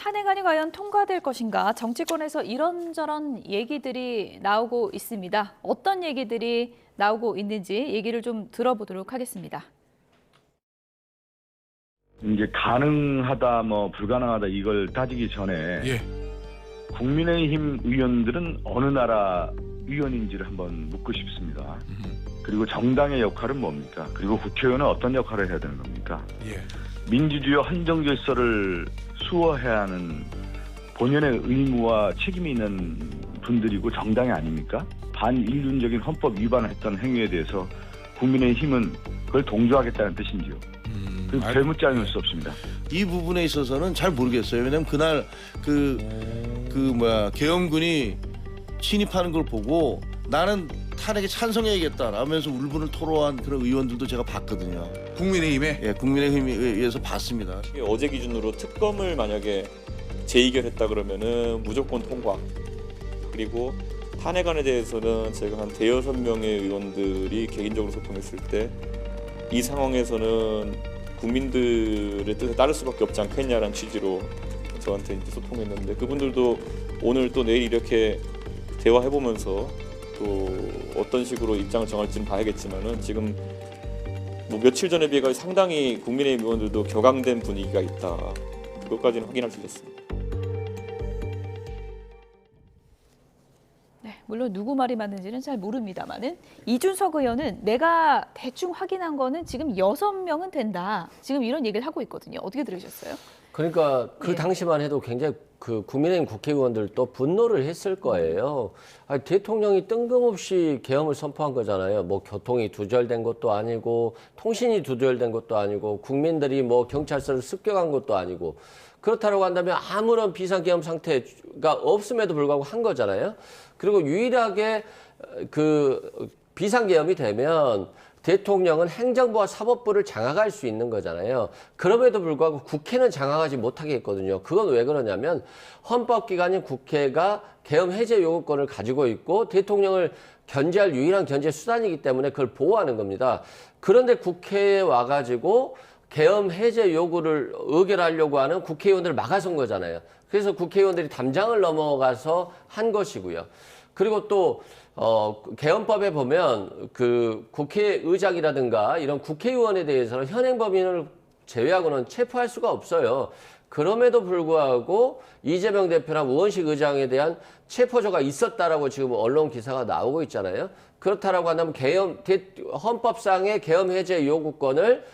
탄핵안이 과연 통과될 것인가? 정치권에서 이런저런 얘기들이 나오고 있습니다. 어떤 얘기들이 나오고 있는지 얘기를 좀 들어보도록 하겠습니다. 이제 가능하다, 불가능하다 이걸 따지기 전에 국민의힘 의원들은 어느 나라 의원인지를 한번 묻고 싶습니다. 그리고 정당의 역할은 뭡니까? 그리고 국회의원은 어떤 역할을 해야 되는 겁니까? 민주주의와 헌정질서를 수호해야 하는 본연의 의무와 책임이 있는 분들이고 정당이 아닙니까? 반인륜적인 헌법 위반을 했던 행위에 대해서 국민의힘은 그걸 동조하겠다는 뜻인지요? 되묻지 않을 수 없습니다. 이 부분에 있어서는 잘 모르겠어요. 왜냐면 그날 계엄군이 진입하는 걸 보고 나는 탄핵에 찬성해야겠다라면서 울분을 토로한 그런 의원들도 제가 봤거든요. 국민의힘에? 예, 국민의힘에서 봤습니다. 어제 기준으로 특검을 만약에 재의결했다 그러면은 무조건 통과. 그리고 탄핵안에 대해서는 제가 한 대여섯 명의 의원들이 개인적으로 소통했을 때 이 상황에서는 국민들의 뜻에 따를 수밖에 없지 않겠냐라는 취지로 저한테 이제 소통했는데, 그분들도 오늘 또 내일 이렇게 대화해보면서 또 어떤 식으로 입장을 정할지는 봐야겠지만은 지금 며칠 전에 비해 상당히 국민의힘 의원들도 격앙된 분위기가 있다. 그것까지는 확인할 수 있었습니다. 네, 물론 누구 말이 맞는지는 잘 모릅니다만은 이준석 의원은 내가 대충 확인한 거는 지금 6명은 된다. 지금 이런 얘기를 하고 있거든요. 어떻게 들으셨어요? 그러니까 그 당시만 해도 굉장히 그 국민의힘 국회의원들도 분노를 했을 거예요. 아니, 대통령이 뜬금없이 계엄을 선포한 거잖아요. 교통이 두절된 것도 아니고 통신이 두절된 것도 아니고 국민들이 경찰서를 습격한 것도 아니고, 그렇다고 한다면 아무런 비상계엄 상태가 없음에도 불구하고 한 거잖아요. 그리고 유일하게 그 비상계엄이 되면 대통령은 행정부와 사법부를 장악할 수 있는 거잖아요. 그럼에도 불구하고 국회는 장악하지 못하게 했거든요. 그건 왜 그러냐면 헌법기관인 국회가 계엄 해제 요구권을 가지고 있고 대통령을 견제할 유일한 견제 수단이기 때문에 그걸 보호하는 겁니다. 그런데 국회에 와가지고 계엄 해제 요구를 의결하려고 하는 국회의원들을 막아선 거잖아요. 그래서 국회의원들이 담장을 넘어가서 한 것이고요. 그리고 또 계엄법에 보면 그 국회의장이라든가 이런 국회의원에 대해서는 현행법인을 제외하고는 체포할 수가 없어요. 그럼에도 불구하고 이재명 대표나 우원식 의장에 대한 체포조가 있었다라고 지금 언론 기사가 나오고 있잖아요. 그렇다라고 한다면 헌법상의 계엄 해제 요구권을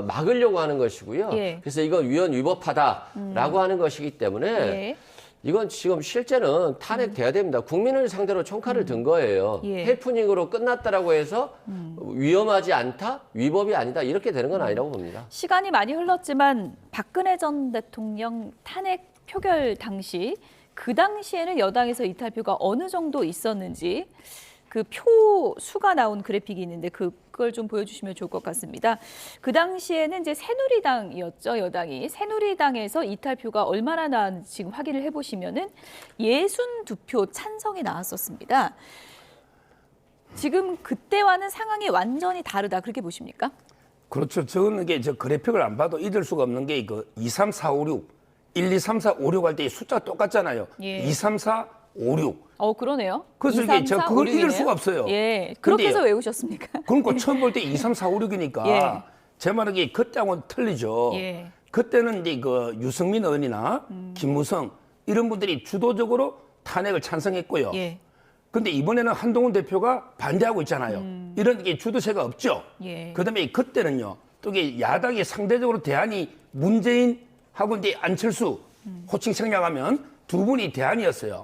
막으려고 하는 것이고요. 그래서 이건 위헌 위법하다라고 하는 것이기 때문에 이건 지금 실제는 탄핵돼야 됩니다. 국민을 상대로 총칼을 든 거예요. 해프닝으로 끝났다라고 해서 위험하지 않다, 위법이 아니다 이렇게 되는 건 아니라고 봅니다. 시간이 많이 흘렀지만 박근혜 전 대통령 탄핵 표결 당시 그 당시에는 여당에서 이탈표가 어느 정도 있었는지 그 표 수가 나온 그래픽이 있는데 그걸 좀 보여주시면 좋을 것 같습니다. 그 당시에는 이제 새누리당이었죠, 여당이. 새누리당에서 이탈표가 얼마나 나왔는지 지금 확인을 해보시면은 62표 찬성이 나왔었습니다. 지금 그때와는 상황이 완전히 다르다, 그렇게 보십니까? 그렇죠. 저는 저 그래픽을 안 봐도 잊을 수가 없는 게 이거 2, 3, 4, 5, 6, 1, 2, 3, 4, 5, 6 할 때 숫자 똑같잖아요. 2, 3, 4, 5, 6. 그러네요. 그래서 2, 3, 이게 4, 그걸 5, 잊을 6이네요. 수가 없어요. 그렇게 해서 외우셨습니까? 그러니까 처음 볼 때 2, 3, 4, 5, 6이니까 제 말은 그때하고는 틀리죠. 그때는 이제 그 유승민 의원이나 김무성 이런 분들이 주도적으로 탄핵을 찬성했고요. 근데 이번에는 한동훈 대표가 반대하고 있잖아요. 이런 게 주도세가 없죠. 그다음에 그때는요. 또 이게 야당이 상대적으로 대안이 문재인하고 이제 안철수 호칭 생략하면 두 분이 대안이었어요.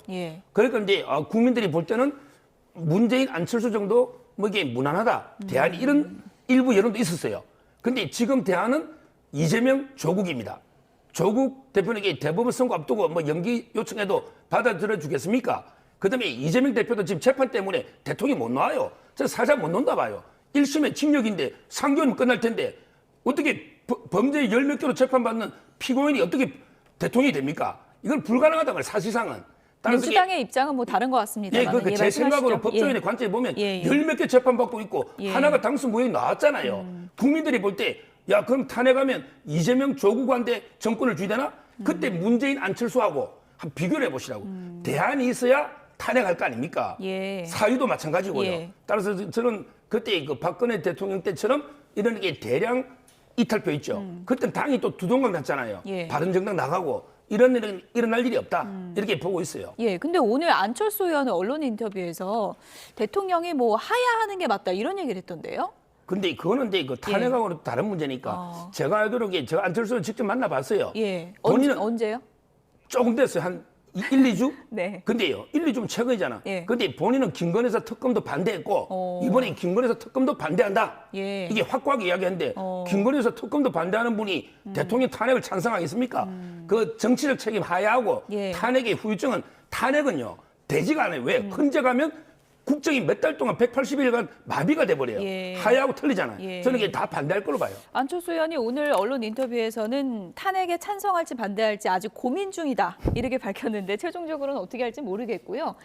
그러니까 이제 국민들이 볼 때는 문재인, 안철수 정도 이게 무난하다, 대안이 이런 일부 여론도 있었어요. 근데 지금 대안은 이재명, 조국입니다. 조국 대표에게 대법원 선고 앞두고 연기 요청해도 받아들여 주겠습니까? 그다음에 이재명 대표도 지금 재판 때문에 대통령이 못 나와요. 저 살살 못 논다 봐요. 1심에 징역인데 3개월이면 끝날 텐데 어떻게 범죄 10몇 개로 재판받는 피고인이 어떻게 대통령이 됩니까? 이건 불가능하다 말이에요, 사실상은. 민주당의 입장은 다른 것 같습니다. 제 생각으로 법조인의 관점에 보면 10몇 개 재판받고 있고 하나가 당수 무효에 나왔잖아요. 국민들이 볼 때 그럼 탄핵하면 이재명 조국한테 정권을 주야 되나? 그때 문재인 안철수하고 한 비교를 해보시라고. 대안이 있어야 탄핵할 거 아닙니까? 예. 사유도 마찬가지고요. 예. 따라서 저는 그때 그 박근혜 대통령 때처럼 이런 게 대량 이탈표 있죠. 그때 당이 또 두동강 났잖아요. 예. 바른정당 나가고 이런 일은 일어날 일이 없다. 이렇게 보고 있어요. 예, 근데 오늘 안철수 의원은 언론 인터뷰에서 대통령이 뭐 하야하는 게 맞다 이런 얘기를 했던데요. 근데 그거는 이제 그 탄핵하고는 다른 문제니까 제가 알기로 제가 안철수를 직접 만나봤어요. 예, 본인은 언제요? 조금 됐어요. 한 1, 2주? 네. 근데요, 1, 2주면 최근이잖아. 예. 근데 본인은 김건희사 특검도 반대했고 이번에 김건희사 특검도 반대한다. 예. 이게 확고하게 이야기했는데 김건희사 특검도 반대하는 분이 대통령 탄핵을 찬성하겠습니까? 그 정치적 책임 하야하고 예. 탄핵의 후유증은 탄핵은요 되지가 않아요. 왜? 헌재가면 국정이 몇 달 동안 180일간 마비가 돼버려요. 예. 하야하고 틀리잖아요. 예. 저는 이게 다 반대할 걸로 봐요. 안철수 의원이 오늘 언론 인터뷰에서는 탄핵에 찬성할지 반대할지 아직 고민 중이다 이렇게 밝혔는데 최종적으로는 어떻게 할지 모르겠고요.